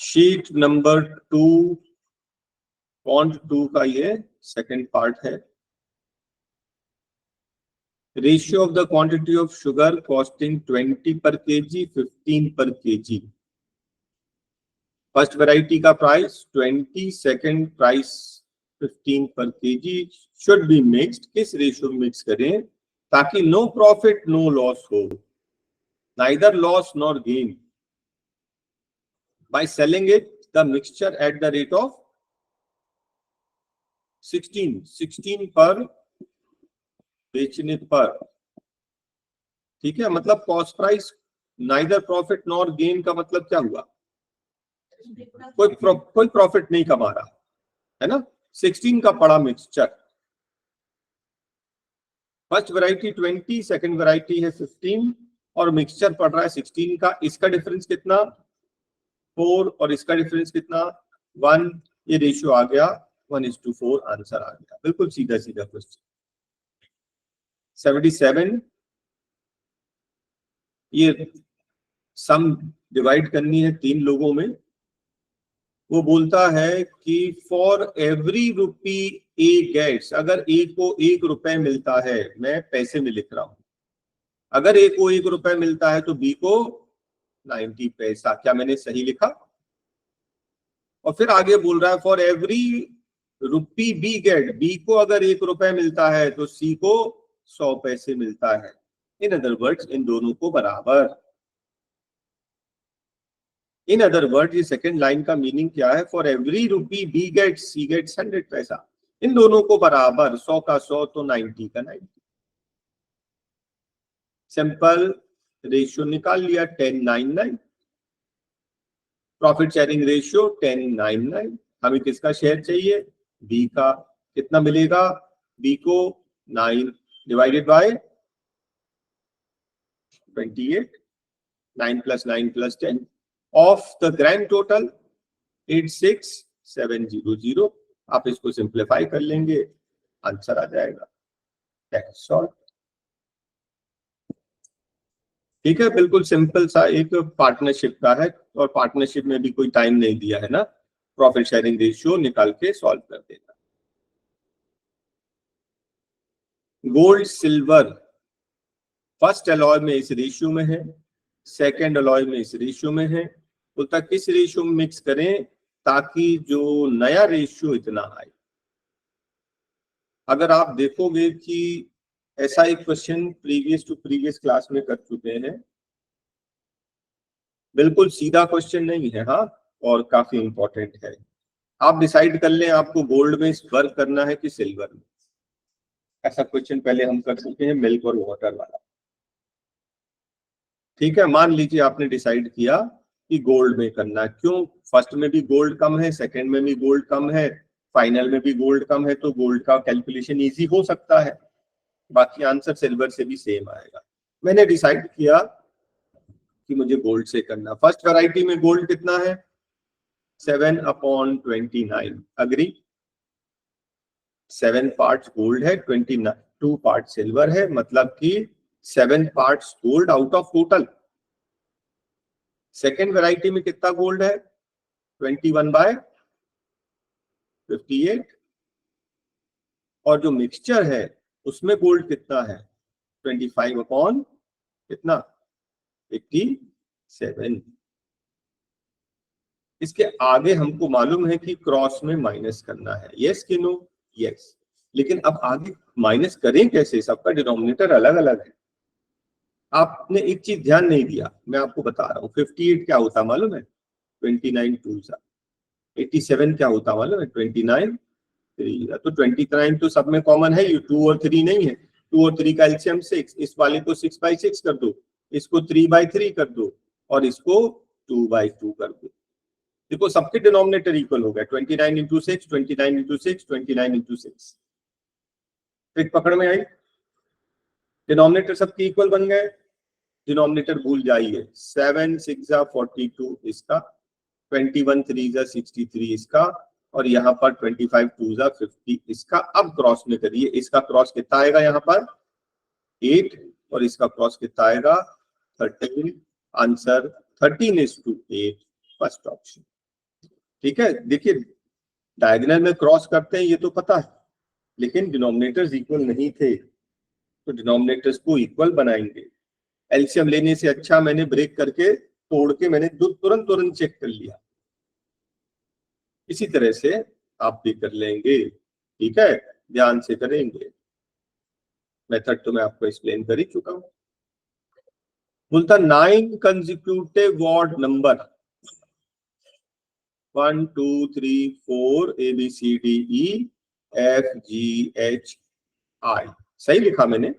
Sheet number 2 point 2 का ये second part है। Ratio of the quantity of sugar costing 20 पर केजी, 15 पर केजी। फर्स्ट वैरायटी का प्राइस 20, सेकंड प्राइस 15 पर केजी शुड बी मिक्स्ड। किस रेशियो में मिक्स करें ताकि नो प्रॉफिट नो लॉस हो, neither loss nor gain. By selling it the mixture at the rate of 16 पर बेचने पर। ठीक है, मतलब cost price neither profit nor gain का मतलब क्या हुआ, कोई प्रॉफिट नहीं कमा रहा है ना। 16 का पड़ा mixture. First variety 20, second variety है 15 और मिक्सचर पड़ रहा है 16 का। इसका डिफरेंस कितना 4 और इसका डिफरेंस कितना 1। ये रेशियो आ गया 1:4। आंसर आ गया। बिल्कुल सीधा सीधा क्वेश्चन। 77 ये सम डिवाइड करनी है 3 लोगों में। वो बोलता है कि for every rupee A gets, अगर ए को 1 रुपए मिलता है, मैं पैसे में लिख रहा हूं, अगर ए को 1 रुपए मिलता है तो बी को 90 पैसा। क्या मैंने सही लिखा? और फिर आगे बोल रहा है for every rupee B get, B को अगर 1 रुपए मिलता है तो सी को 100 पैसे मिलता है। इन अदर वर्ड्स इन दोनों को बराबर। इन अदर वर्ड ये सेकेंड लाइन का मीनिंग क्या है, for every rupee B gets C gets 100 पैसा। इन दोनों को बराबर, 100 का 100 तो 90 का 90। सिंपल रेशियो निकाल लिया 10:9:9। Profit sharing ratio 10:9:9। हमें किसका शेयर चाहिए, बी का। कितना मिलेगा, बी को 9 divided by 28, 9 + 9 + 10 of the grand total 86700। आप इसको सिंप्लीफाई कर लेंगे, आंसर आ जाएगा। That's all. ठीक है, बिल्कुल सिंपल सा एक पार्टनरशिप का है और पार्टनरशिप में भी कोई टाइम नहीं दिया है ना। प्रॉफिट शेयरिंग रेशियो निकाल के सॉल्व कर देना। गोल्ड सिल्वर फर्स्ट अलॉय में इस रेशियो में है, सेकंड अलॉय में इस रेशियो में है। बोलता किस रेशियो में मिक्स करें ताकि जो नया रेशियो इतना आए। अगर आप देखोगे कि ऐसा एक question previous to previous class में कर चुके हैं, बिल्कुल सीधा क्वेश्चन नहीं है हाँ, और काफी इंपॉर्टेंट है। आप डिसाइड कर लें आपको गोल्ड में वर्क करना है कि सिल्वर में। ऐसा क्वेश्चन पहले हम कर चुके हैं, मिल्क और वाटर वाला। ठीक है, मान लीजिए आपने डिसाइड किया कि गोल्ड में करना है। क्यों, फर्स्ट में भी गोल्ड कम है, सेकंड में भी गोल्ड कम है, फाइनल में भी गोल्ड कम है, तो गोल्ड का कैलकुलेशन इजी हो सकता है, बाकी आंसर सिल्वर से भी सेम आएगा। मैंने डिसाइड किया कि मुझे गोल्ड से करना। फर्स्ट वैरायटी में गोल्ड कितना है 7/29। अग्री, 7 पार्ट्स गोल्ड है, 2 पार्ट सिल्वर है, मतलब कि 7 parts gold out of total. Second variety में कितना गोल्ड है 21/58 और जो मिक्सचर है उसमें गोल्ड कितना है 25 कितना 87। इसके आगे हमको मालूम है कि क्रॉस में माइनस करना है, यस कि नो, यस। लेकिन अब आगे माइनस करें कैसे, सबका डिनोमिनेटर अलग अलग है। आपने एक चीज ध्यान नहीं दिया, मैं आपको बता रहा हूँ। 58 क्या होता मालूम है 29 2 87 क्या होता मालूम है 29 3। तो 29 तो सब में कॉमन है, ये 2 और 3 नहीं है। 2 और 3 का एलसीएम 6, इस वाले को 6/6 कर दो, इसको 3/3 कर दो और इसको 2/2 कर दो। देखो सबके डिनोमिनेटर इक्वल हो गया, 29 × 6, 29 × 6, 29 × 6। ट्रिक पकड़ में आई, डिनोमिनेटर सबके इक्वल बन गए। डिनोमिनेटर भूल जाइए, 7 6 42 इसका, 21 3 63 इसका, और यहाँ पर 25 2 50 इसका। अब क्रॉस में करिए, इसका क्रॉस कितना आएगा यहाँ पर 8 और इसका क्रॉस कितना आएगा 13। Answer 13:8 first option. ठीक है, देखिए डायगोनल में क्रॉस करते हैं ये तो पता है, लेकिन डिनोमिनेटर्स इक्वल नहीं थे, तो डिनोमिनेटर्स को इक्वल बनाएंगे। एलसीएम लेने से अच्छा मैंने ब्रेक करके तोड़ के मैंने तुरंत तुरंत चेक कर लिया। इसी तरह से आप भी कर लेंगे, ठीक है, ध्यान से करेंगे। मेथड तो मैं आपको एक्सप्लेन कर ही चुका हूं। बोलता 9 कंसेक्यूटिव ऑड नंबर 1 2 3 4 ABCDEFGHI, सही लिखा मैंने,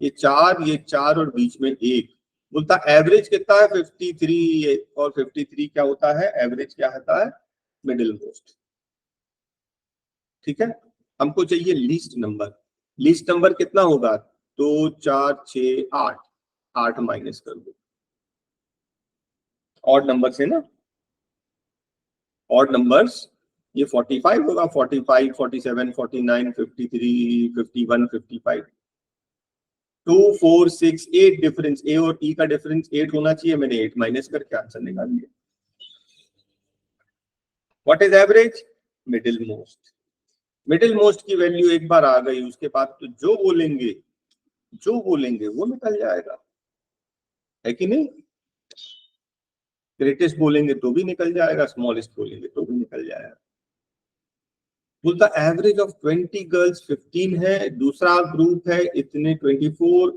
ये चार और बीच में एक। बोलता एवरेज कितना है 53, और 53 क्या होता है, एवरेज क्या होता है, मिडिल मोस्ट। ठीक है, हमको चाहिए लीस्ट नंबर। लीस्ट नंबर कितना होगा, 2 4 6 8, 8 माइनस कर दो, ऑड नंबर से ना, ऑड नंबर्स ये 45 होगा, 45 47 49 53 51 55, 2 4 6 8 डिफरेंस, ए और ई का डिफरेंस 8 होना चाहिए, मैंने 8 माइनस करके आंसर निकाल लिया। What is average, middle most. Middle most की वैल्यू एक बार आ गई, उसके बाद तो जो बोलेंगे वो निकल जाएगा, है कि नहीं। ग्रेटेस्ट बोलेंगे तो भी निकल जाएगा, स्मॉलेस्ट बोलेंगे तो भी निकल जाएगा। बोलता एवरेज ऑफ 20 गर्ल्स 15 है, दूसरा ग्रुप है इतने 24,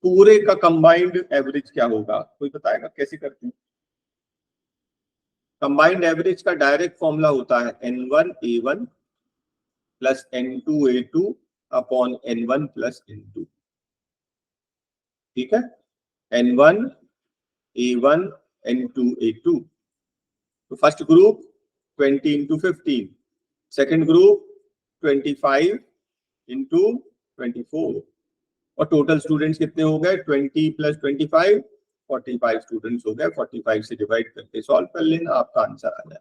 पूरे का कंबाइंड एवरेज क्या होगा, कोई बताएगा कैसे करते हैं। कंबाइंड एवरेज का डायरेक्ट फॉर्मूला होता है N1A1 plus N2A2 upon N1 plus N2, ठीक है, N1A1 N2A2। तो first group 20 into 15, second group 25 into 24, और टोटल स्टूडेंट्स कितने हो गए 20 प्लस 25 45 स्टूडेंट्स हो गए। 45 से डिवाइड करके सॉल्व कर लेना, आपका आंसर आ जाए।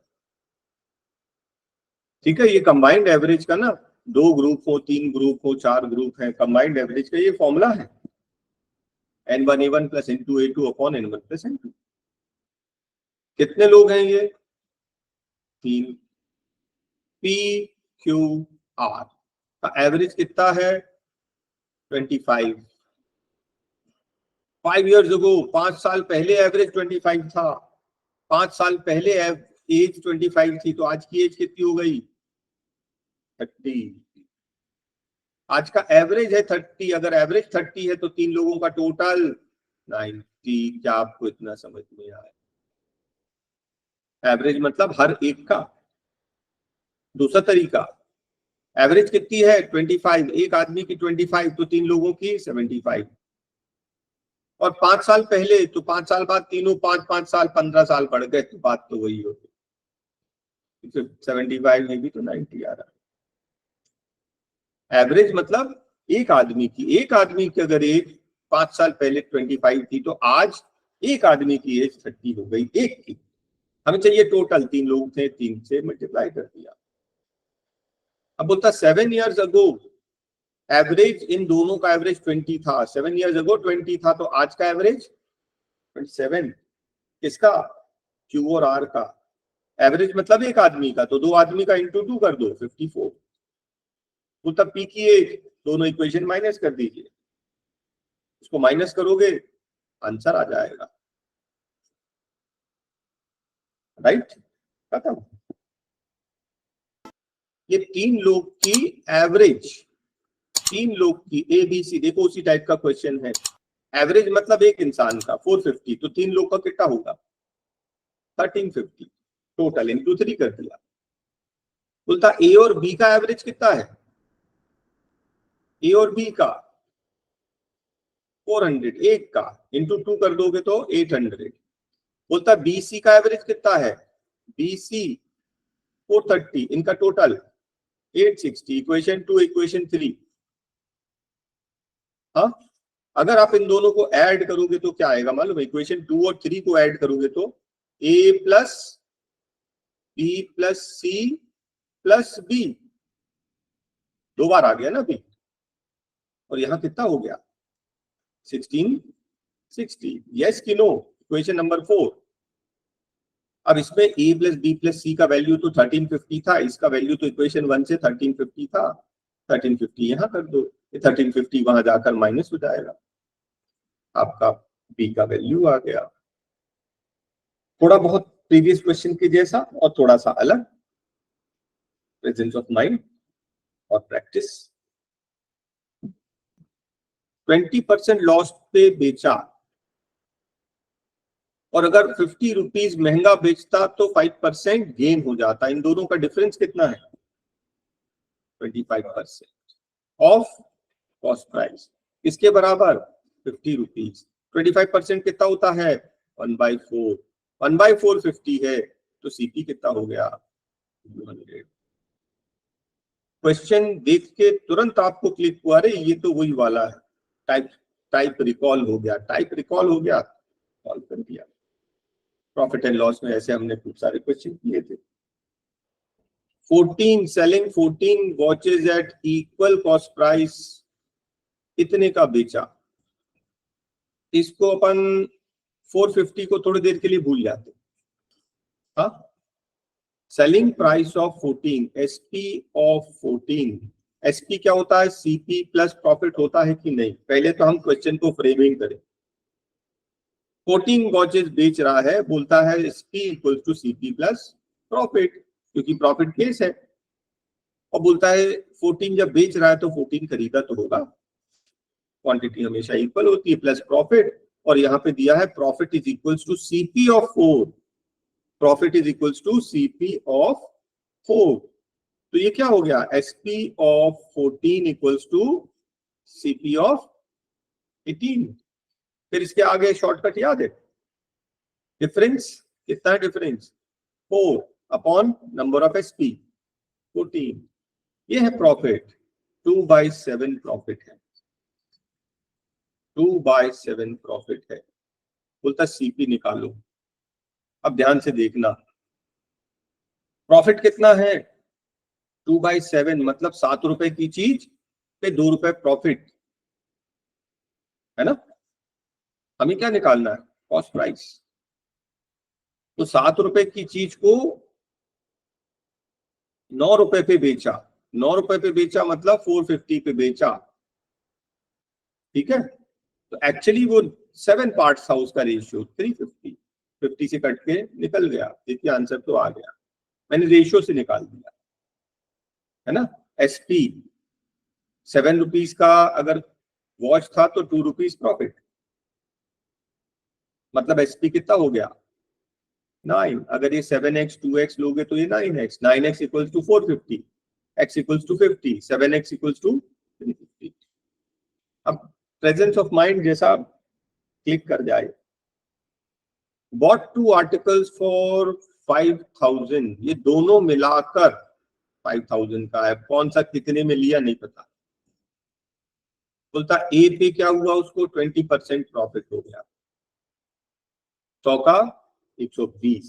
ठीक है, ये कंबाइंड एवरेज का ना, 2 ग्रुप हो 3 ग्रुप हो 4 ग्रुप है, कंबाइंड एवरेज का ये फॉर्मूला है N1A1 plus N2A2 upon N1 plus N2। कितने लोग हैं ये 3, PQR का एवरेज कितना है 25। 5 years ago, 5 साल पहले एवरेज 25 था, 5 साल पहले एज 25 थी, तो आज की एज कितनी हो गई 30। आज का एवरेज है 30, अगर एवरेज 30 है तो 3 लोगों का टोटल 90। क्या आपको इतना समझ में आया, एवरेज मतलब हर एक का। दूसरा तरीका, एवरेज कितनी है 25, एक आदमी की 25 तो 3 लोगों की 75, और 5 साल पहले तो 5 साल बाद तीनों 5 साल 15 साल बढ़ गए, तो बात तो वही होगी, 75 में भी तो 90 आ रहा है। एवरेज मतलब एक आदमी की अगर एज 5 साल पहले 25 थी, तो आज एक आदमी की एज 30 हो गई, एक की। हमें चाहिए टोटल, 3 लोग थे, 3 से मल्टीप्लाई कर दिया। अब बोलता 7 years अगो एवरेज, इन दोनों का एवरेज 20 था, 7 years अगो 20 था, तो आज का एवरेज 27। किसका, Q और R का। एवरेज मतलब एक आदमी का, तो 2 आदमी का इंटू 2 कर दो 54। तो तब P की एज, दोनों इक्वेशन माइनस कर दीजिए, इसको माइनस करोगे आंसर आ जाएगा, राइट, खत्म। ये 3 लोग की एवरेज, 3 लोग की ABC, देखो उसी टाइप का क्वेश्चन है। एवरेज मतलब एक इंसान का 450, तो 3 लोग का कितना होगा 1350, टोटल इंटू 3 कर दिया। बोलता A और B का एवरेज कितना है, A और B का 400, एक का इंटू 2 कर दोगे तो 800। बोलता BC का एवरेज कितना है, BC 430, इनका टोटल 860, इक्वेशन 2 इक्वेशन 3। हाँ, अगर आप इन दोनों को ऐड करोगे तो क्या आएगा मालूम है, इक्वेशन 2 और 3 को ऐड करोगे तो A plus B plus C plus B, 2 बार आ गया ना B, और यहां कितना हो गया 1660। यस कि नो, इक्वेशन नंबर 4। अब इसमें a प्लस बी प्लस सी का वैल्यू तो 1350 था, इसका वैल्यू तो इक्वेशन 1 से 1350 था, 1350 यहाँ कर दो, 1350 वहां जाकर माइनस हो जाएगा, आपका b का वैल्यू आ गया। थोड़ा बहुत प्रीवियस क्वेश्चन के जैसा और थोड़ा सा अलग, प्रेजेंस ऑफ माइंड और प्रैक्टिस। 20% लॉस पे बेचा और अगर 50 रुपीज महंगा बेचता तो 5% गेन हो जाता। इन दोनों का डिफरेंस कितना है? 25% ऑफ कॉस्ट प्राइस। इसके बराबर 50 रुपीज, 25% कितना होता है? 1/4, 1/4 50 है, तो सीपी कितना हो गया? 200। क्वेश्चन देख के तुरंत आपको क्लिक हुआ, अरे ये तो वही वाला है, टाइप रिकॉल हो गया, कॉल कर दिया। प्रॉफिट एंड लॉस में ऐसे हमने खूब सारे क्वेश्चन किए थे। 14 selling 14 watches at equal cost price, इतने का बेचा। इसको अपन 450 को थोड़ी देर के लिए भूल जाते। हाँ, selling price of 14, SP of 14, SP क्या होता है? सीपी प्लस प्रॉफिट होता है कि नहीं? पहले तो हम क्वेश्चन को फ्रेमिंग करें। 14 वॉचेस बेच रहा है, बोलता है SP equal to CP plus profit, क्योंकि प्रॉफिट केस है, और बोलता है 14 जब बेच रहा है तो 14 खरीदा तो होगा, क्वांटिटी हमेशा इक्वल होती है, प्लस प्रॉफिट, और यहाँ पे दिया है profit is equals to CP of 4, profit is equals to CP of 4। तो ये क्या हो गया? SP of 14 equals to CP of 18। फिर इसके आगे शॉर्टकट याद है? डिफरेंस कितना है? Difference 4 upon number of SP 14, ये है प्रॉफिट। 2/7 प्रॉफिट है, 2/7 प्रॉफिट है। बोलता सीपी निकालो। अब ध्यान से देखना, प्रॉफिट कितना है? 2/7, मतलब 7 रुपए की चीज पे 2 रुपए प्रॉफिट है ना। हमें क्या निकालना है? Cost price. तो 7 रुपए की चीज को 9 रुपए पे बेचा, 9 रुपए पे बेचा मतलब 450 पे बेचा, ठीक है। तो एक्चुअली वो 7 पार्ट्स था उसका रेशियो, 350, 50 से कट के निकल गया। देखिए आंसर तो आ गया, मैंने रेशियो से निकाल दिया, है ना। एसपी 7 रुपीज का अगर वॉच था तो 2 रुपीज प्रॉफिट, मतलब एसपी कितना हो गया? 9। अगर ये 7x 2x लोगे तो ये 9x, 9x equals to 450, x equals to 50, 7x equals to 350। अब प्रेजेंस ऑफ माइंड जैसा क्लिक कर जाए। बॉट 2 आर्टिकल्स फॉर 5000, ये दोनों मिलाकर 5000 का है, कौन सा कितने में लिया नहीं पता। बोलता ए पे क्या हुआ? उसको 20% प्रॉफिट हो गया, 100 का 120।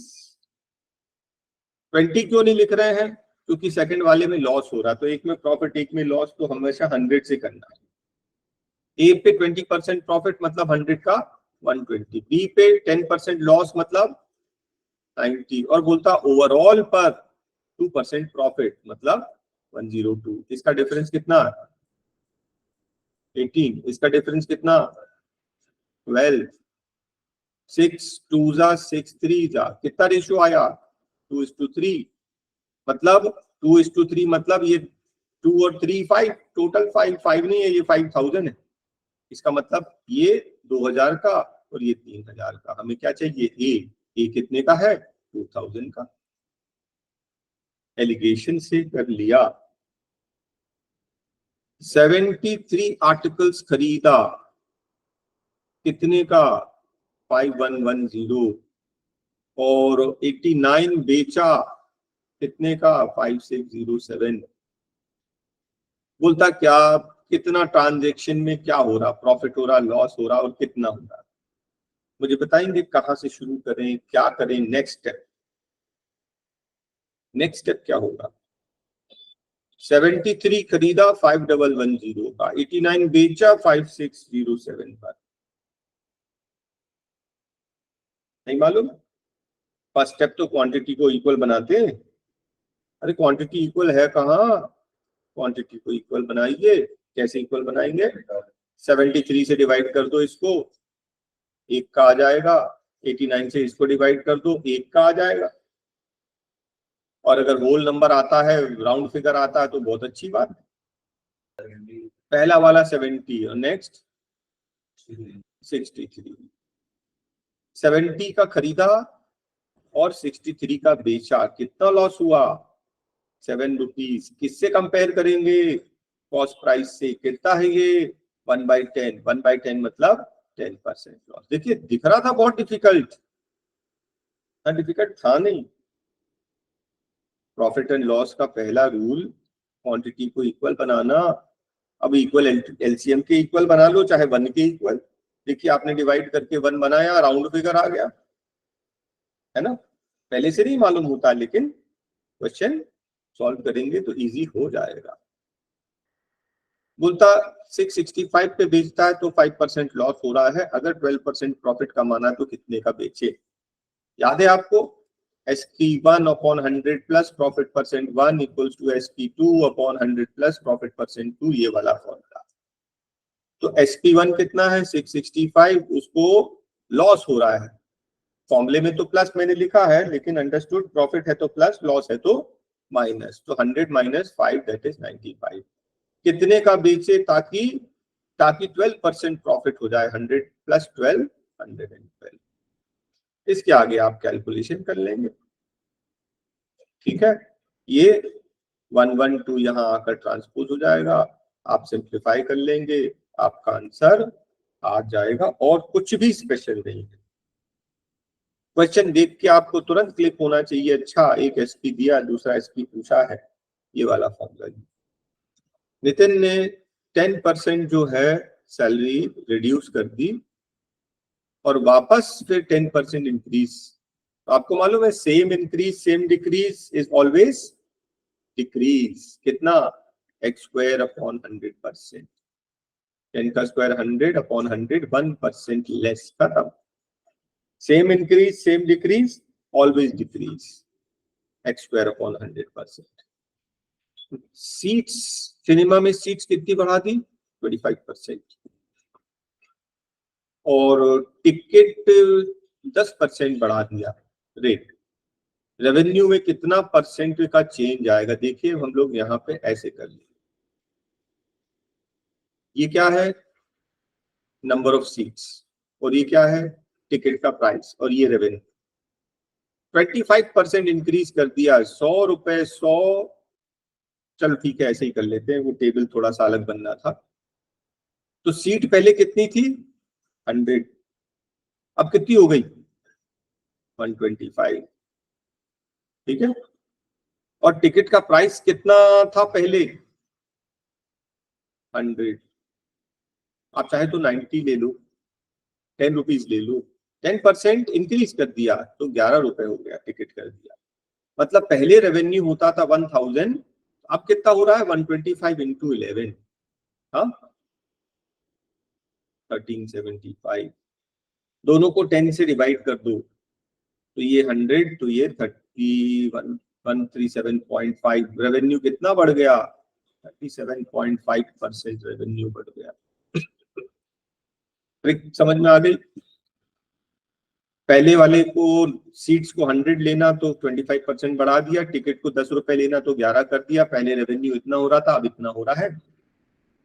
20 क्यों नहीं लिख रहे हैं? क्योंकि सेकंड वाले में लॉस हो रहा, तो एक में प्रॉफिट एक में लॉस, तो हमेशा 100 से करना है। ए पे 20% प्रॉफिट मतलब 100 का 120, बी पे 10% लॉस मतलब 90, और बोलता ओवरऑल पर 2% प्रॉफिट मतलब 102। इसका डिफरेंस कितना? 18। इसका डिफरेंस कितना? 12। 6 2 जा 6 3 जा, कितना रेशियो आया? 2:3, मतलब 2:3, मतलब ये 2 और 3 5, टोटल 5 नहीं है, ये 5000 है। इसका मतलब ये 2000 का और ये 3000 का। हमें क्या चाहिए? ए कितने का है? 2000 का। एलिगेशन से कर लिया। 73 आर्टिकल्स खरीदा, कितने का? 5110, और 89 बेचा, कितने का? 5607। बोलता क्या कितना ट्रांजैक्शन में क्या हो रहा, प्रॉफिट हो रहा, लॉस हो रहा, और कितना हो रहा। मुझे बताएंगे कहां से शुरू करें, क्या करें? नेक्स्ट स्टेप क्या होगा? 73 खरीदा 5110 का, 89 बेचा 5607 पर। नहीं मालूम? फर्स्ट स्टेप तो क्वांटिटी को इक्वल बनाते हैं। अरे क्वांटिटी इक्वल है कहाँ, क्वांटिटी को इक्वल बनाइए। कैसे इक्वल बनाएंगे, 73 से डिवाइड कर दो इसको, 1 का आ जाएगा। 89 से इसको डिवाइड कर दो, 1 का आ जाएगा। और अगर होल नंबर आता है, राउंड फिगर आता है तो बहुत अच्छी बात है। पहला वाला 70 और नेक्स्ट 63। 70 का खरीदा और 63 का बेचा, कितना लॉस हुआ, 7 रुपीज। किससे कंपेयर करेंगे, कॉस्ट प्राइस से। कितना है ये, 1/10। 1/10 मतलब 10% लॉस। देखिए दिख रहा था बहुत डिफिकल्ट, डिफिकल्ट था नहीं। प्रॉफिट एंड लॉस का पहला रूल, क्वांटिटी को इक्वल बनाना। अब इक्वल एलसीएम के इक्वल बना लो, चाहे 1 के इक्वल। देखिए आपने डिवाइड करके 1 बनाया, राउंड फिगर आ गया, है ना। पहले से नहीं मालूम होता, लेकिन क्वेश्चन सॉल्व करेंगे तो इजी हो जाएगा। बोलता 665 पे बेचता है तो 5% लॉस हो रहा है, अगर 12% प्रॉफिट कमाना है तो कितने का बेचे। याद है आपको, SP1 upon 100 plus profit percent 1 equals to SP2 upon 100 plus profit percent 2, ये वाला फॉर्मूला। तो SP1 कितना है 665, उसको लॉस हो रहा है। फॉर्मूले में तो प्लस मैंने लिखा है, लेकिन अंडरस्टूड प्रॉफिट है तो प्लस, लॉस है तो माइनस। तो 100 माइनस 5 दैट इज 95। कितने का बेचे, ताकि 12% प्रॉफिट हो जाए। 100 प्लस 12 112। इसके आगे आप कैलकुलेशन कर लेंगे, ठीक है। ये 112 यहाँ आकर ट्रांसपोज हो जाएगा, आप सिंप्लीफाई कर लेंगे, आपका आंसर आ जाएगा। और कुछ भी स्पेशल नहीं है। क्वेश्चन देख के आपको तुरंत क्लिक होना चाहिए, अच्छा एक एसपी दिया, दूसरा एसपी पूछा है, ये वाला फॉर्मूला। नितिन ने 10% जो है सैलरी रिड्यूस कर दी और वापस फिर 10% इंक्रीज। तो आपको मालूम है same increase same decrease is always decrease. कितना, x स्क्वायर अपॉन 100%। 10 का स्क्वायर 100 अपॉन 100, 1% लेस, खत्म। Same increase same decrease always decrease, x square upon 100%। Seats, cinema में सीट्स कितनी बढ़ा दी, 25%। और टिकट 10% बढ़ा दिया रेट। रेवेन्यू में कितना परसेंट का चेंज आएगा, देखिए हम लोग यहाँ पे ऐसे कर लेंगे। ये क्या है, नंबर ऑफ सीट्स, और ये क्या है, टिकट का प्राइस, और ये रेवेन्यू। 25% इंक्रीज कर दिया, 100 रुपए 100, चलो ठीक है ऐसे ही कर लेते हैं, वो टेबल थोड़ा सा अलग बनना था। तो सीट पहले कितनी थी, 100, अब कितनी हो गई, 125, ठीक है। और टिकट का प्राइस कितना था पहले, 100। आप चाहे तो 90 ले लो, 10 रुपीज ले लो, 10% इंक्रीज कर दिया तो 11 रुपए हो गया, टिकट कर दिया। मतलब पहले रेवेन्यू होता था 1000, अब कितना हो रहा है, 125 इंटू 11, हाँ 1375। दोनों को 10 से डिवाइड कर दो, तो ये 100, तो ये 137.5। रेवेन्यू कितना बढ़ गया, 37.5% रेवेन्यू बढ़ गया। ट्रिक समझ में आ गई। पहले वाले को सीट्स को 100 लेना तो 25% बढ़ा दिया, टिकट को 10 रुपए लेना तो 11 कर दिया। पहले रेवेन्यू इतना हो रहा था, अब इतना हो रहा है।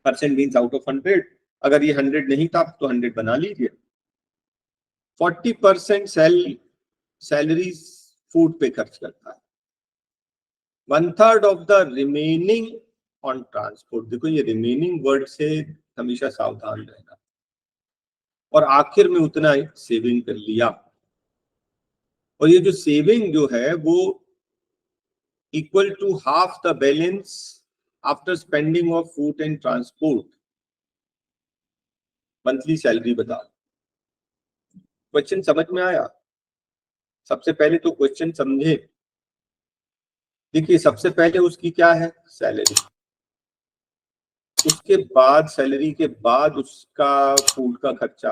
परसेंट मीन्स आउट ऑफ 100, अगर ये 100 नहीं था तो 100 बना लीजिए। 40% सैलरी फूड पे खर्च करता है, 1/3 of the remaining on transport. देखो ये रिमेनिंग वर्ड से हमेशा सावधान रहना। और आखिर में उतना सेविंग कर लिया, और ये जो सेविंग जो है वो equal to half the balance after spending of food and transport. Monthly salary बताओ। क्वेश्चन समझ में आया? सबसे पहले तो क्वेश्चन समझे। देखिए सबसे पहले उसकी क्या है, सैलरी। उसके बाद सैलरी के बाद उसका फूड का खर्चा,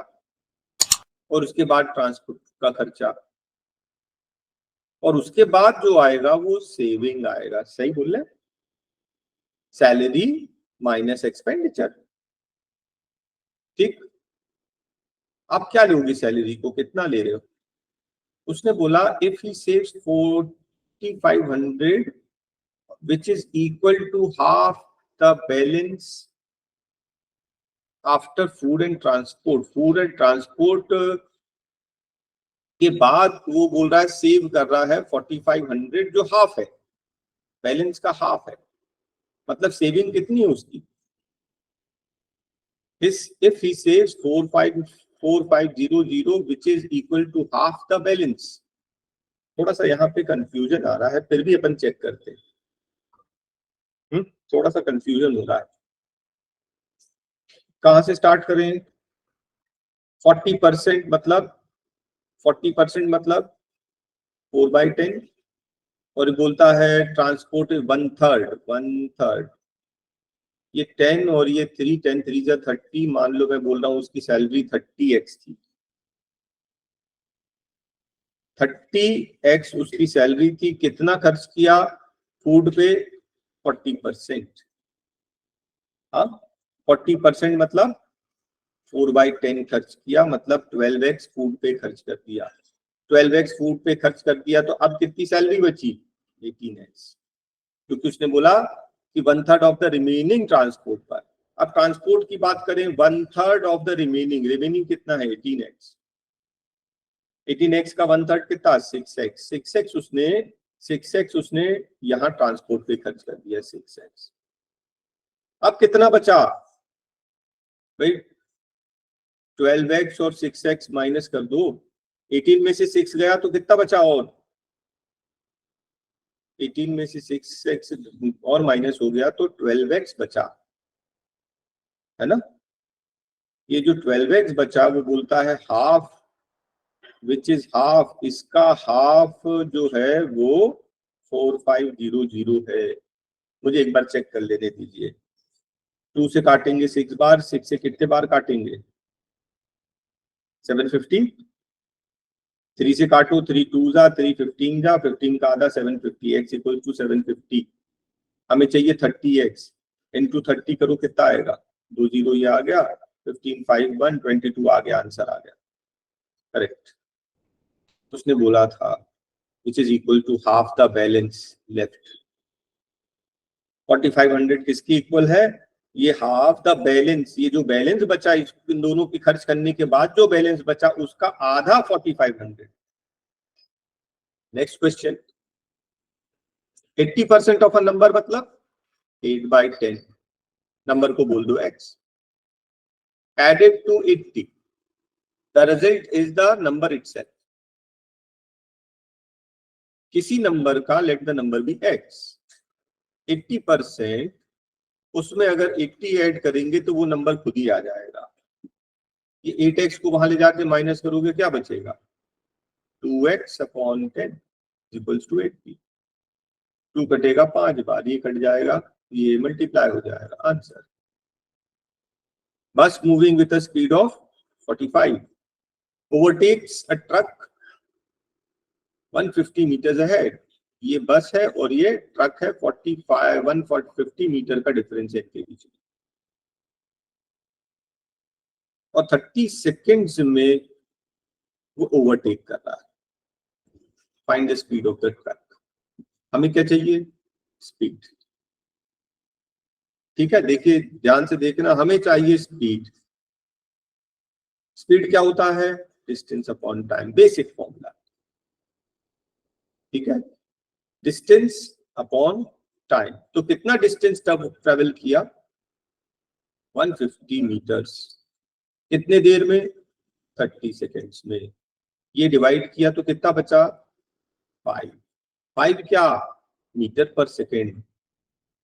और उसके बाद ट्रांसपोर्ट का खर्चा। और उसके बाद जो आएगा वो सेविंग आएगा। सही बोल रहे? Salary minus expenditure. ठीक, आप क्या लोगे सैलरी को, कितना ले रहे हो? उसने बोला if he saves 4500 which is equal to half the balance after food and transport. Food and transport के बाद वो बोल रहा है सेव कर रहा है 4500 जो हाफ है, बैलेंस का हाफ है, मतलब सेविंग कितनी है उसकी? if he saves 4500 which is equal to half the balance। थोड़ा सा यहाँ पे कंफ्यूजन आ रहा है, फिर भी अपन चेक करते हैं। थोड़ा सा कंफ्यूजन हो रहा है, कहां से स्टार्ट करें? 40% मतलब 40% मतलब 4/10, और बोलता है ट्रांसपोर्ट 1/3। ये 10 और ये 3, 10 3 जा 30, मान लो मैं बोल रहा हूँ उसकी सैलरी 30x थी। 30x उसकी सैलरी थी, कितना खर्च किया फूड पे? 40%। हाँ, 40% मतलब 4/10 खर्च किया, मतलब 12x फूड पे खर्च कर दिया। 12x फूड पे खर्च कर दिया, तो अब कितनी सैलरी बची? 18x, क्योंकि उसने बोला कि 1/3 ऑफ द रिमेनिंग ट्रांसपोर्ट पर। अब ट्रांसपोर्ट की बात करें, 1/3 ऑफ द रिमेनिंग कितना है? 18x। 18x का 1/3 कितना? 6x। 6x उसने यहाँ ट्रांसपोर्ट पे खर्च कर दिया 6x। अब कितना बचा भाई? 12x और 6x माइनस कर दो, 18 में से 6 गया तो कितना बचा? और 18 में से 6x और माइनस हो गया तो 12x बचा, है ना? ये जो 12x बचा वो बोलता है हाफ, विच इज हाफ, इसका हाफ जो है वो 4500 है। मुझे एक बार चेक कर लेने दीजिए। 2 से काटेंगे 6 बार, 6 से कितने बार काटेंगे? 750। 3 से काटो, 3 2 जा 3, 15 जा, 15 का आधा 750, x इक्वल टू 750। हमें चाहिए 30x, इंटू 30 करो, कितना आएगा? 2 0 ये आ गया, 15 5 1 22 आ गया, आंसर आ गया करेक्ट। उसने बोला था which is equal to half the balance left। 4500 किसकी इक्वल है? ये हाफ द बैलेंस, ये जो बैलेंस बचा इन दोनों की खर्च करने के बाद जो बैलेंस बचा उसका आधा 4500। Next question, 80% of a number मतलब 8/10, नंबर को बोल दो x, added to 80, the result is the number itself। किसी नंबर का, let the number be x, 80%, उसमें अगर 80 ऐड करेंगे तो वो नंबर खुद ही आ जाएगा। ये 8x को वहां ले जाके माइनस करोगे, क्या बचेगा? 2x upon 10 equals to 80। 2 कटेगा 5 बार, ये कट जाएगा, ये मल्टीप्लाई हो जाएगा, answer. Bus moving with a speed of 45 overtakes a truck 150 metres ahead. ये बस है और ये ट्रक है, 150 मीटर का डिफरेंस है इनके बीच में, और 30 सेकेंड्स में वो ओवरटेक कर रहा है। Find the speed of the truck. हमें क्या चाहिए? स्पीड। ठीक है, देखिए ध्यान से देखना, हमें चाहिए स्पीड। स्पीड क्या होता है? Distance upon time, basic formula. ठीक है, डिस्टेंस अपॉन टाइम। तो कितना डिस्टेंस तब ट्रेवल किया? 150 मीटर्स। कितने देर में? 30 सेकेंड्स में। ये डिवाइड किया तो कितना बचा? 5 क्या? मीटर पर सेकेंड।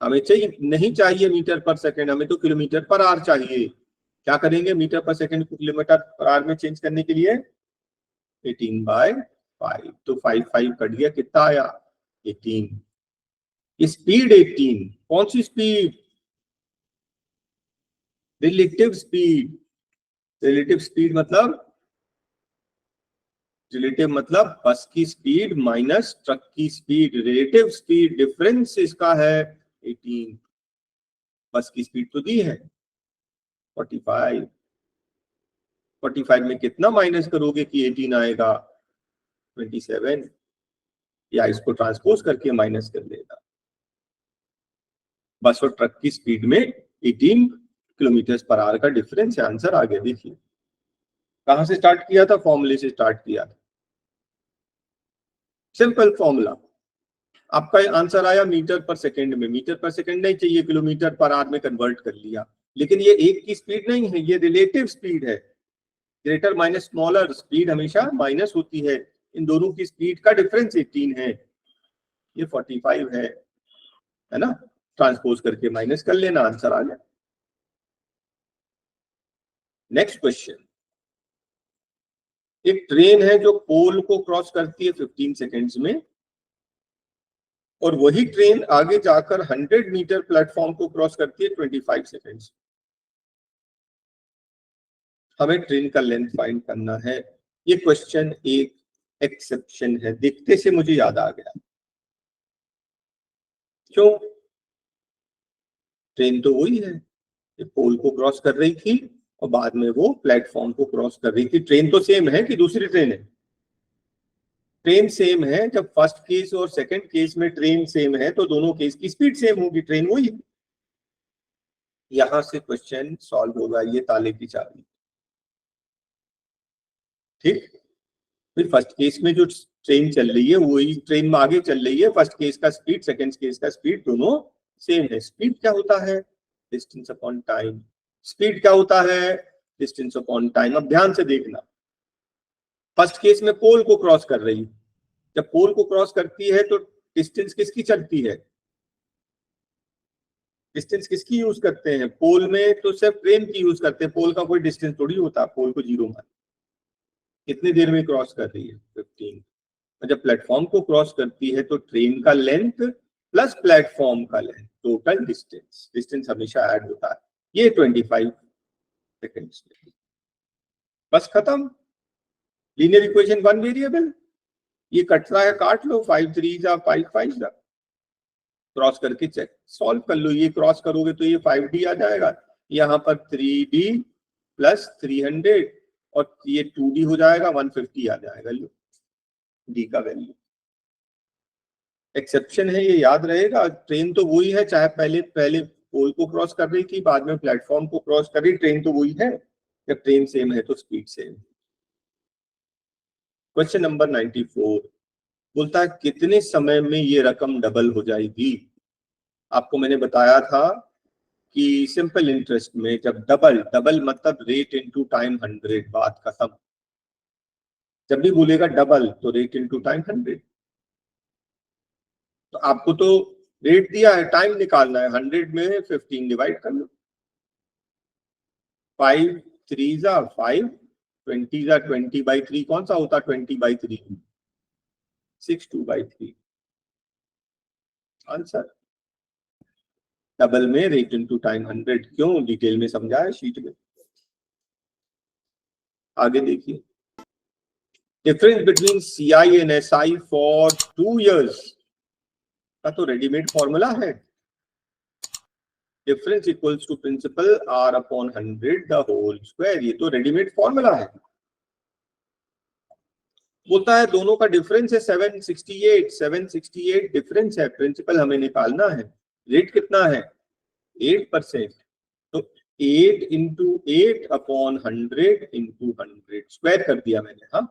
हमें चाहिए, नहीं चाहिए मीटर पर सेकेंड, हमें तो किलोमीटर पर आवर चाहिए। क्या करेंगे मीटर पर सेकेंड को किलोमीटर पर आवर में चेंज करने के लिए? 18/5, तो 5 5 कट गया, कितना आया? 18। स्पीड 18, कौन सी speed? Relative speed. Relative speed मतलब रिलेटिव मतलब बस की स्पीड माइनस ट्रक की स्पीड, रिलेटिव स्पीड डिफरेंस इसका है 18। बस की स्पीड तो दी है 45, 45 में कितना माइनस करोगे कि 18 आएगा? 27, या इसको ट्रांसपोज करके माइनस कर लेगा। बस और ट्रक की स्पीड में 18 किलोमीटर पर आवर का डिफरेंस है। आंसर आ गया। देखिए कहां से स्टार्ट किया था? फॉर्मूले से स्टार्ट किया था, सिंपल फॉर्मूला। आपका आंसर आया मीटर पर सेकंड में। मीटर पर सेकंड नहीं चाहिए, किलोमीटर पर आवर में कन्वर्ट कर लिया। लेकिन ये एक की स्पीड नहीं है, ये रिलेटिव स्पीड है। ग्रेटर माइनस स्मॉलर, स्पीड हमेशा माइनस होती है। इन दोनों की स्पीड का डिफरेंस 18 है, ये 45 है ना? ट्रांसपोज करके माइनस कर लेना, आंसर आ गया। नेक्स्ट क्वेश्चन, एक ट्रेन है जो पोल को क्रॉस करती है 15 सेकेंड्स में, और वही ट्रेन आगे जाकर 100 मीटर प्लेटफॉर्म को क्रॉस करती है 25 सेकेंड्स। हमें ट्रेन का लेंथ फाइंड करना है। ये क्वेश्चन एक एक्सेप्शन है, देखते से मुझे याद आ गया। क्यों? ट्रेन तो वही है, पोल को क्रॉस कर रही थी और बाद में वो प्लेटफॉर्म को क्रॉस कर रही थी। ट्रेन तो सेम है कि दूसरी ट्रेन है? ट्रेन सेम है। जब फर्स्ट केस और सेकंड केस में ट्रेन सेम है तो दोनों केस की स्पीड सेम होगी, ट्रेन वही है। यहां से क्वेश्चन सॉल्व होगा, ये ताले की चाबी। ठीक, फिर फर्स्ट केस में जो ट्रेन चल रही है वही ट्रेन में आगे चल रही है। फर्स्ट केस का स्पीड, सेकंड केस का स्पीड दोनों सेम है। स्पीड क्या होता है? Distance upon time. स्पीड क्या होता है? Distance upon time. अब ध्यान से देखना, फर्स्ट केस में पोल को क्रॉस कर रही है। जब पोल को क्रॉस करती है तो डिस्टेंस किसकी चलती है? डिस्टेंस किसकी यूज करते हैं? पोल में तो सिर्फ ट्रेन की यूज करते हैं, पोल का कोई डिस्टेंस थोड़ी होता। पोल को 0 मान। कितनी देर में क्रॉस कर रही है? 15। जब प्लेटफॉर्म को क्रॉस करती है तो ट्रेन का लेंथ प्लस प्लेटफॉर्म का लेंथ, टोटल डिस्टेंस, डिस्टेंस हमेशा ऐड होता है। ये 25 सेकेंड्स में। बस खत्म। लीनियर इक्वेशन 1 वेरिएबल, ये कट रहा है काट लो, 5 3 जा 5 5 जा, क्रॉस करके चेक सॉल्व कर लो। ये क्रॉस करोगे तो ये 5D आ जाएगा, यहाँ पर 3D प्लस 300 और ये 2D हो जाएगा, 150 आ जाएगा। लो डी का वैल्यू। एक्सेप्शन है, ये याद रहेगा। ट्रेन तो वही है, चाहे पहले पहले पोल को क्रॉस कर रही थी, बाद में प्लेटफॉर्म को क्रॉस कर रही, ट्रेन तो वही है। जब ट्रेन सेम है तो स्पीड सेम। क्वेश्चन नंबर 94 बोलता है कितने समय में ये रकम डबल हो जाएगी? आपको मैंने बताया था कि सिंपल इंटरेस्ट में जब डबल, डबल मतलब रेट इनटू टाइम 100, बात खत्म। जब भी बोलेगा डबल तो रेट इनटू टाइम 100। तो आपको तो रेट दिया है, टाइम निकालना है। 100 में 15 डिवाइड कर लो। 5 3 जा 5, 20 जा 20/3 कौन सा होता? 20/3, 6 2/3 आंसर। डबल में रेट इनटू टाइम 100। क्यों? डिटेल में समझाया शीट में। आगे देखिए, difference between CI and SI for 2 years का तो रेडीमेड फॉर्मूला है। Difference equals to principal R/100 the whole square, ये तो रेडीमेड फॉर्मूला है। बोलता है दोनों का डिफरेंस है 768, 768 डिफरेंस है, प्रिंसिपल हमें निकालना है। रेट कितना है? 8%। तो 8 इंटू 8/100 इंटू 100 स्क्वायर कर दिया मैंने। हाँ,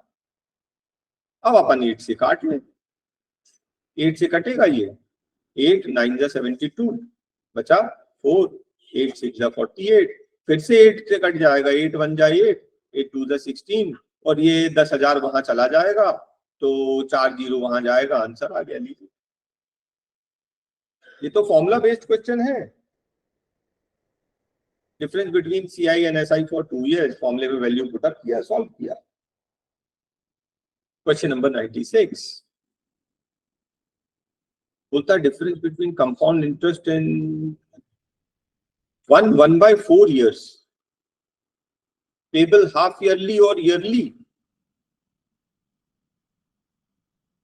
अब अपन 8 से काट लें। 8 से कटेगा ये, 8 9 जा 72 बचा 4, 8 6 जा 48, फिर से 8 से कट जाएगा, 8 1 जा 8, 8 2 जा 16, और ये 10,000 वहां चला जाएगा तो 4 0 वहां जाएगा। आंसर आ गया। लीजिए, ये तो फॉर्मूला बेस्ड क्वेश्चन है। Difference between CI and SI for 2 years, फॉर्मूले में वैल्यू पुट अप किया, सॉल्व किया। क्वेश्चन नंबर 96 बोलता है difference between compound interest and 1/4 years payable half yearly और ईयरली।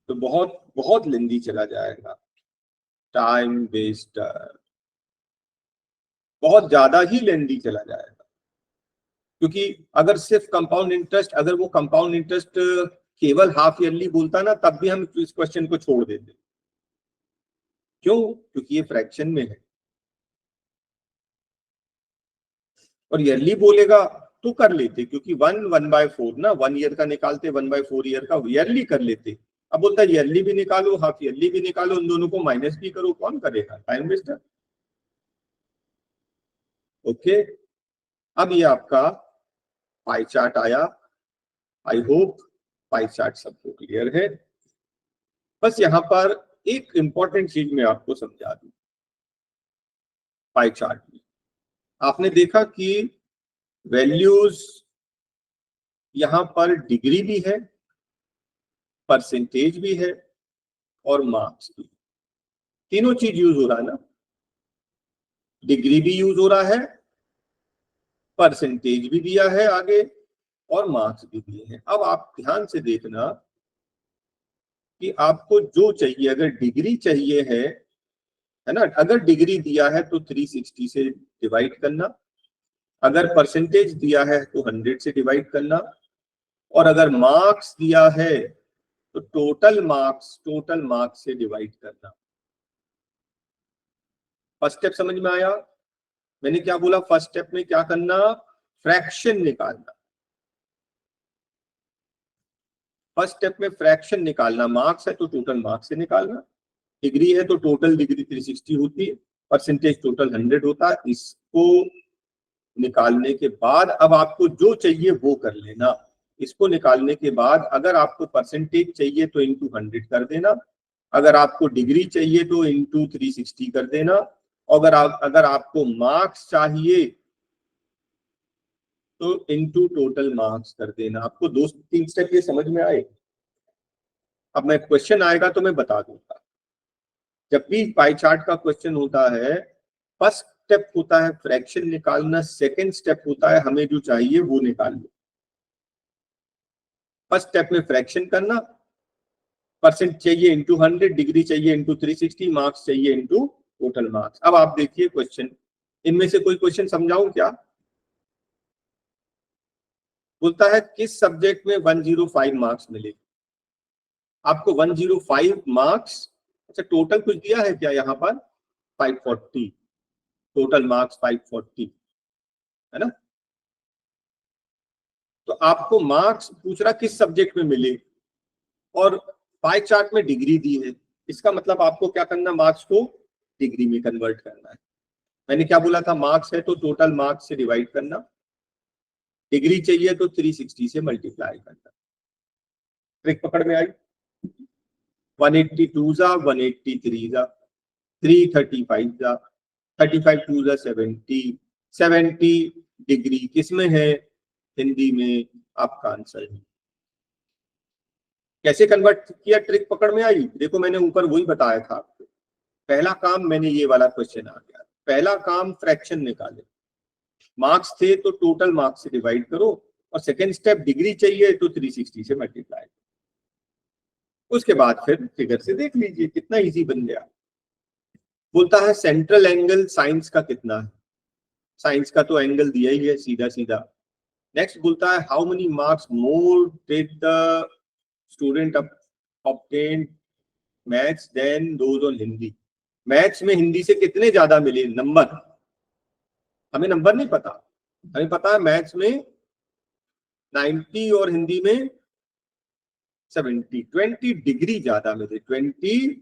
तो बहुत बहुत लेंदी चला जाएगा, टाइम वेस्टर, बहुत ज्यादा ही लेंदी चला जाएगा। क्योंकि अगर सिर्फ कंपाउंड इंटरेस्ट, अगर वो कंपाउंड इंटरेस्ट केवल हाफ ईयरली बोलता ना, तब भी हम इस क्वेश्चन को छोड़ देते। क्यों? क्योंकि ये फ्रैक्शन में है। और ईयरली बोलेगा तो कर लेते, क्योंकि 1/4 ना, 1 ईयर का निकालते, 1/4 ईयर का ईयरली कर लेते। अब बोलता है ईयरली भी निकालो, हाफ ईयरली भी निकालो, उन दोनों को माइनस भी करो, कौन करेगा? Time Wester. ओके, अब ये आपका पाई चार्ट आया। आई होप पाई चार्ट सबको क्लियर है। बस यहां पर एक इंपॉर्टेंट चीज मैं आपको समझा दूं। पाई चार्ट में आपने देखा कि वैल्यूज यहां पर डिग्री भी है, परसेंटेज भी है और मार्क्स भी। तीनों चीज यूज हो रहा है ना। डिग्री भी यूज हो रहा है, परसेंटेज भी दिया है आगे, और मार्क्स भी दिए हैं। अब आप ध्यान से देखना कि आपको जो चाहिए, अगर डिग्री चाहिए है ना, अगर डिग्री दिया है तो 360 से डिवाइड करना, अगर परसेंटेज दिया है तो 100 से डिवाइड करना, और अगर मार्क्स दिया है तो टोटल मार्क्स से डिवाइड करना। फर्स्ट स्टेप समझ में आया? मैंने क्या बोला? फर्स्ट स्टेप में क्या करना? फ्रैक्शन निकालना। फर्स्ट स्टेप में फ्रैक्शन निकालना। मार्क्स है तो टोटल मार्क्स से निकालना, डिग्री है तो टोटल डिग्री 360 होती है, परसेंटेज टोटल 100 होता है। इसको निकालने के बाद अब आपको जो चाहिए वो कर लेना। इसको निकालने के बाद अगर आपको परसेंटेज चाहिए तो इंटू 100 कर देना, अगर आपको डिग्री चाहिए तो इंटू 360 कर देना, अगर आपको मार्क्स चाहिए तो इंटू टोटल मार्क्स कर देना। आपको 2-3 स्टेप ये समझ में आए? अब मैं क्वेश्चन आएगा तो मैं बता दूंगा। जब भी पाई चार्ट का क्वेश्चन होता है, फर्स्ट स्टेप होता है फ्रैक्शन निकालना, सेकंड स्टेप होता है हमें जो चाहिए वो निकाल लो। फर्स्ट स्टेप में फ्रैक्शन करना, परसेंट चाहिए इंटू 100, डिग्री चाहिए इंटू 360, मार्क्स चाहिए इंटू टोटल मार्क्स। अब आप देखिए क्वेश्चन, इनमें से कोई क्वेश्चन समझाऊं क्या? बोलता है किस सब्जेक्ट में 105 मार्क्स मिले। आपको 105 मार्क्स, अच्छा टोटल कुछ दिया है क्या यहाँ पर? 540, टोटल मार्क्स 540 है ना। तो आपको मार्क्स पूछ रहा किस सब्जेक्ट में मिले, और पाई चार्ट में डिग्री दी है। इसका मतलब आपको क्या करना? मार्क्स को डिग्री में कन्वर्ट करना है। मैंने क्या बोला था? मार्क्स है तो टोटल मार्क्स से डिवाइड करना, डिग्री चाहिए तो 360 से मल्टीप्लाई करना। ट्रिक पकड़ में आई? 182 जा 183 जा 335 जा 35 2 जा 70 70 डिग्री किसमें है? हिंदी में। आपका आंसर है। कैसे कन्वर्ट किया? ट्रिक पकड़ में आई? देखो मैंने ऊपर वही बताया था आपको। पहला काम मैंने ये वाला क्वेश्चन आ गया, पहला काम फ्रैक्शन निकाले, मार्क्स थे तो टोटल मार्क्स से डिवाइड करो, और सेकंड स्टेप डिग्री चाहिए तो 360 से मल्टीप्लाई। उसके बाद फिर फिगर से देख लीजिए, कितना इजी बन गया। बोलता है सेंट्रल एंगल साइंस का कितना है। साइंस का तो एंगल दिया ही है सीधा सीधा। नेक्स्ट बोलता है how many marks more did the student obtain maths than those on Hindi. Maths में हिंदी से कितने ज्यादा मिले नंबर? हमें नंबर नहीं पता, हमें पता है मैथ्स में 90 और हिंदी में 70, 20 डिग्री ज्यादा मिले। 20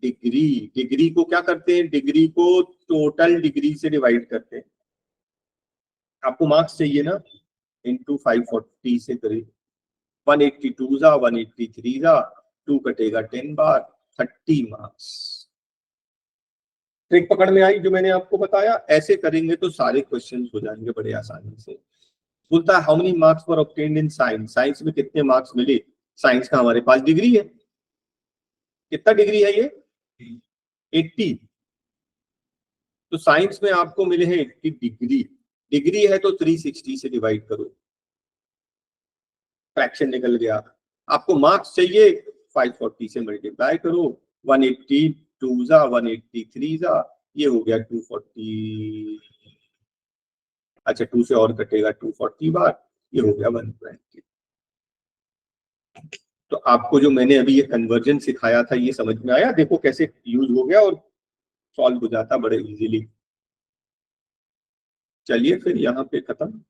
डिग्री, डिग्री को क्या करते हैं? डिग्री को टोटल डिग्री से डिवाइड करते हैं। आपको मार्क्स चाहिए ना, इंटू 540 से करीब 182 जा 183 जा 2 कटेगा 10 बार 30 मार्क्स। ट्रिक पकड़ में आई जो मैंने आपको बताया? ऐसे करेंगे तो सारे क्वेश्चंस हो जाएंगे बड़े आसानी से। बोलता है how many marks were obtained in science. Science में कितने मार्क्स मिले? साइंस का हमारे पास डिग्री है। कितना डिग्री है ये? 80। तो साइंस में आपको मिले हैं 80 डिग्री। डिग्री है तो 360 से डिवाइड करो, फ्रैक्शन निकल गया। आपको मार्क्स चाहिए 540 से मल्टीप्लाई करो, 182 जा 183 जा, ये हो गया 240, अच्छा 2 से और कटेगा 240 बार, ये हो गया 120। तो आपको जो मैंने अभी ये कन्वर्जन सिखाया था ये समझ में आया? देखो कैसे यूज हो गया और सॉल्व हो जाता बड़े इजीली। चलिए फिर यहाँ पे खत्म।